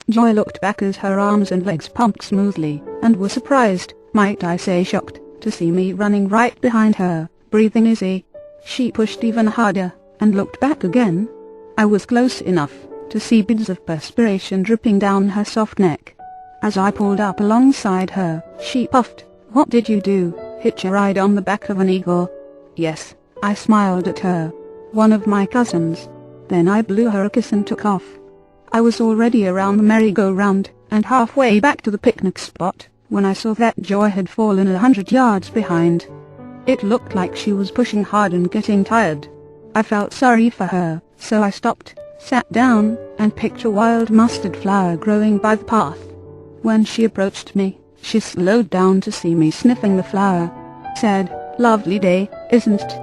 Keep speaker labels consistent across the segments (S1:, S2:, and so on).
S1: Joy looked back as her arms and legs pumped smoothly, and was surprised, might I say shocked, to see me running right behind her, breathing easy. She pushed even harder, and looked back again. I was close enough to see beads of perspiration dripping down her soft neck. As I pulled up alongside her, she puffed, "What did you do, hitch a ride on the back of an eagle?" "Yes," I smiled at her. "One of my cousins." Then I blew her a kiss and took off. I was already around the merry-go-round, and halfway back to the picnic spot, when I saw that Joy had fallen 100 yards behind. It looked like she was pushing hard and getting tired. I felt sorry for her, so I stopped, sat down, and picked a wild mustard flower growing by the path. When she approached me, she slowed down to see me sniffing the flower. Said, "Lovely day, isn't it?"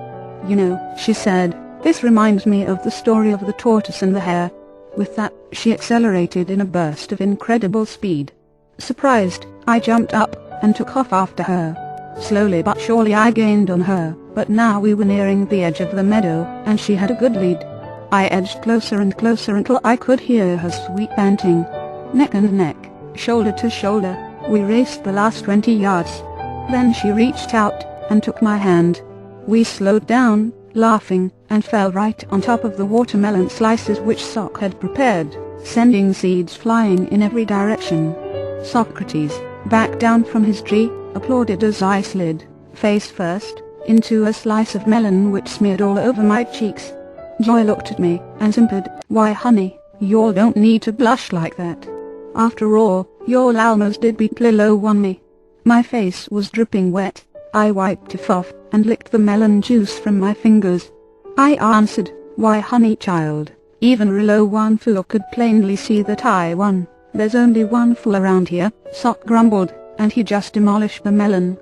S1: "You know," she said, "this reminds me of the story of the tortoise and the hare." With that, she accelerated in a burst of incredible speed. Surprised, I jumped up, and took off after her. Slowly but surely I gained on her, but now we were nearing the edge of the meadow, and she had a good lead. I edged closer and closer until I could hear her sweet panting. Neck and neck, shoulder to shoulder, we raced the last 20 yards. Then she reached out, and took my hand. We slowed down, laughing, and fell right on top of the watermelon slices which Sock had prepared, sending seeds flying in every direction. Socrates, back down from his tree, applauded as I slid, face first, into a slice of melon which smeared all over my cheeks. Joy looked at me, and simpered, "Why honey, y'all don't need to blush like that. After all, y'all almost did beat Lilo on me." My face was dripping wet. I wiped it off, and licked the melon juice from my fingers. I answered, "Why honey child, even Rilowan fool could plainly see that I won. There's only one fool around here," Sock grumbled, and he just demolished the melon.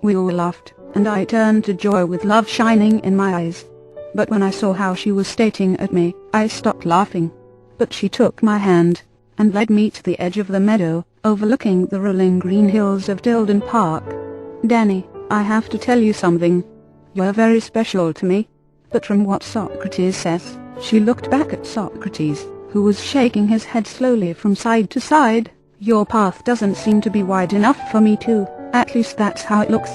S1: We all laughed, and I turned to Joy with love shining in my eyes. But when I saw how she was staring at me, I stopped laughing. But she took my hand, and led me to the edge of the meadow, overlooking the rolling green hills of Tilden Park. "Danny, I have to tell you something. You're very special to me." But from what Socrates says, she looked back at Socrates, who was shaking his head slowly from side to side. "Your path doesn't seem to be wide enough for me too, at least that's how it looks.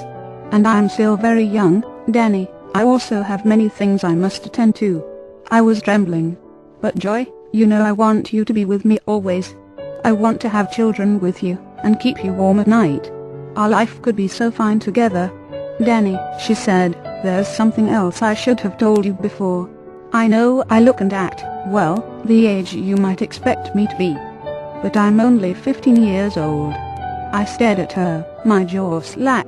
S1: And I'm still very young, Danny. I also have many things I must attend to." I was trembling. "But Joy, you know I want you to be with me always. I want to have children with you, and keep you warm at night. Our life could be so fine together." "Danny," she said, "there's something else I should have told you before. I know I look and act, well, the age you might expect me to be. But I'm only 15 years old." I stared at her, my jaw slack.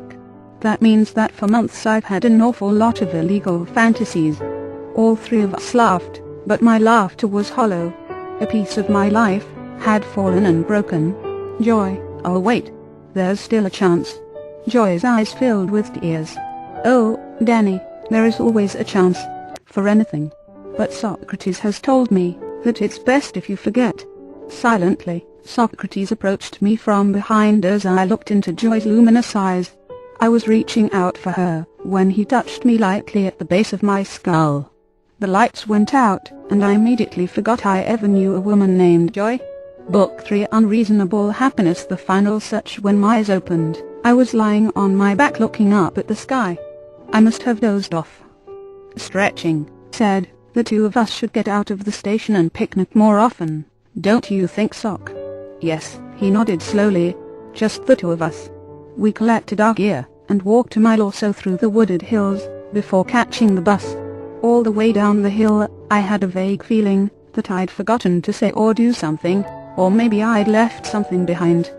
S1: "That means that for months I've had an awful lot of illegal fantasies." All three of us laughed, but my laughter was hollow. A piece of my life had fallen and broken. "Joy, oh wait. There's still a chance." Joy's eyes filled with tears. "Oh, Danny, there is always a chance. For anything. But Socrates has told me that it's best if you forget." Silently, Socrates approached me from behind as I looked into Joy's luminous eyes. I was reaching out for her, when he touched me lightly at the base of my skull. The lights went out, and I immediately forgot I ever knew a woman named Joy. Book 3 Unreasonable Happiness. The final search. When my eyes opened, I was lying on my back looking up at the sky. I must have dozed off. Stretching, said, "The two of us should get out of the station and picnic more often. Don't you think, Sock?" "Yes," he nodded slowly. "Just the two of us." We collected our gear, and walked a mile or so through the wooded hills, before catching the bus. All the way down the hill, I had a vague feeling that I'd forgotten to say or do something, or maybe I'd left something behind.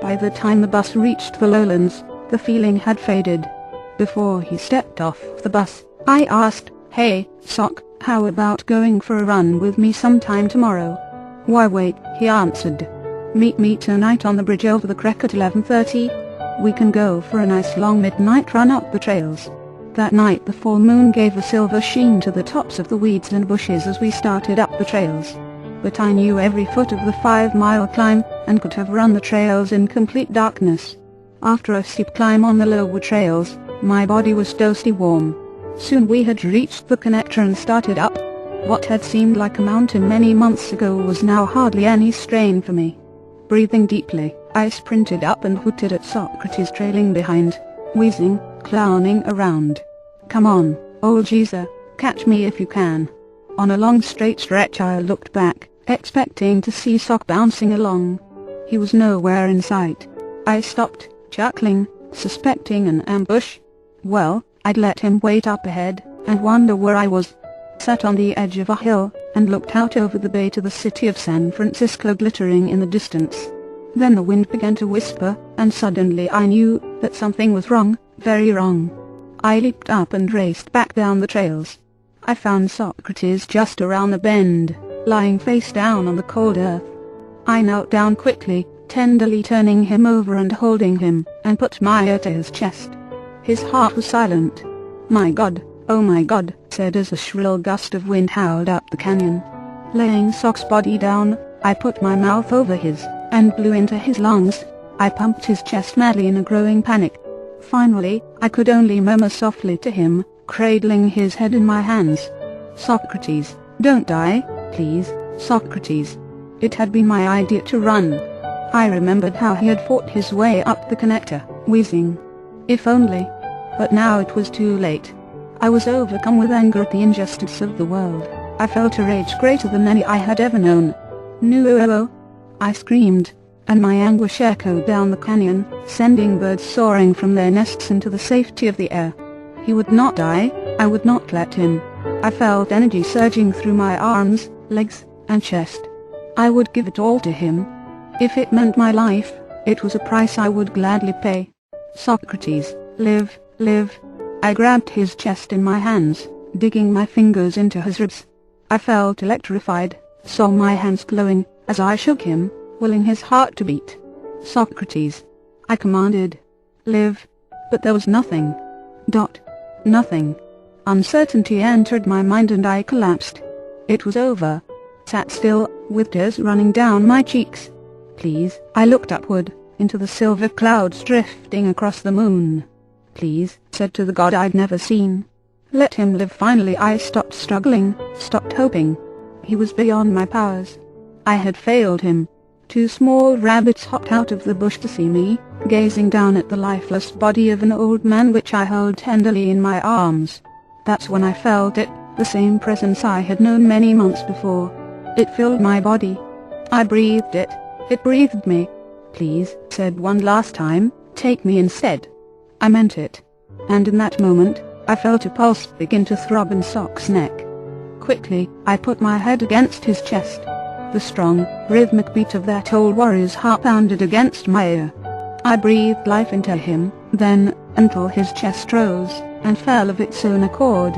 S1: By the time the bus reached the lowlands, the feeling had faded. Before he stepped off the bus, I asked, "Hey, Sock, how about going for a run with me sometime tomorrow?" "Why wait," he answered. "Meet me tonight on the bridge over the creek at 11:30. We can go for a nice long midnight run up the trails." That night the full moon gave a silver sheen to the tops of the weeds and bushes as we started up the trails. But I knew every foot of the 5-mile climb, and could have run the trails in complete darkness. After a steep climb on the lower trails, my body was toasty warm. Soon we had reached the connector and started up. What had seemed like a mountain many months ago was now hardly any strain for me. Breathing deeply, I sprinted up and hooted at Socrates trailing behind, wheezing, clowning around. "Come on, old geezer, catch me if you can." On a long straight stretch I looked back, expecting to see Sock bouncing along. He was nowhere in sight. I stopped, chuckling, suspecting an ambush. Well, I'd let him wait up ahead, and wonder where I was. Sat on the edge of a hill, and looked out over the bay to the city of San Francisco glittering in the distance. Then the wind began to whisper, and suddenly I knew that something was wrong, very wrong. I leaped up and raced back down the trails. I found Socrates just around the bend, lying face down on the cold earth. I knelt down quickly, tenderly turning him over and holding him, and put my ear to his chest. His heart was silent. "My God, oh my God," said as a shrill gust of wind howled up the canyon. Laying Sock's body down, I put my mouth over his, and blew into his lungs. I pumped his chest madly in a growing panic. Finally, I could only murmur softly to him, cradling his head in my hands. "Socrates, don't die, please, Socrates." It had been my idea to run. I remembered how he had fought his way up the connector, wheezing. If only. But now it was too late. I was overcome with anger at the injustice of the world. I felt a rage greater than any I had ever known. "No!" I screamed, and my anguish echoed down the canyon, sending birds soaring from their nests into the safety of the air. He would not die. I would not let him. I felt energy surging through my arms, legs, and chest. I would give it all to him. If it meant my life, it was a price I would gladly pay. "Socrates, live, live." I grabbed his chest in my hands, digging my fingers into his ribs. I felt electrified, saw my hands glowing, as I shook him, willing his heart to beat. "Socrates," I commanded. "Live." But there was nothing. Nothing. Uncertainty entered my mind and I collapsed. It was over. Sat still, with tears running down my cheeks. "Please," I looked upward, into the silver clouds drifting across the moon. "Please," said to the God I'd never seen. "Let him live." Finally I stopped struggling, stopped hoping. He was beyond my powers. I had failed him. 2 small rabbits hopped out of the bush to see me, gazing down at the lifeless body of an old man which I held tenderly in my arms. That's when I felt it, the same presence I had known many months before. It filled my body. I breathed it. It breathed me. "Please," said one last time, "take me instead." I meant it. And in that moment, I felt a pulse begin to throb in Sock's neck. Quickly, I put my head against his chest. The strong, rhythmic beat of that old warrior's heart pounded against my ear. I breathed life into him, then, until his chest rose, and fell of its own accord.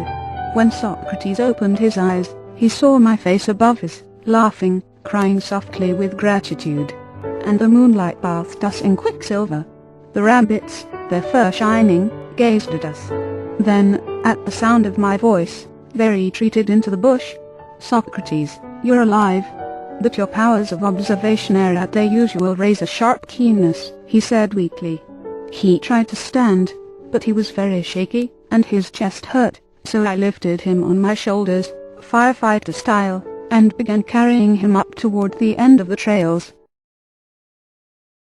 S1: When Socrates opened his eyes, he saw my face above his, laughing, crying softly with gratitude. And the moonlight bathed us in quicksilver. The rabbits, their fur shining, gazed at us. Then, at the sound of my voice, they retreated into the bush. "Socrates, you're alive. But your powers of observation are at their usual razor-sharp keenness," he said weakly. He tried to stand, but he was very shaky, and his chest hurt, so I lifted him on my shoulders, firefighter style, and began carrying him up toward the end of the trails.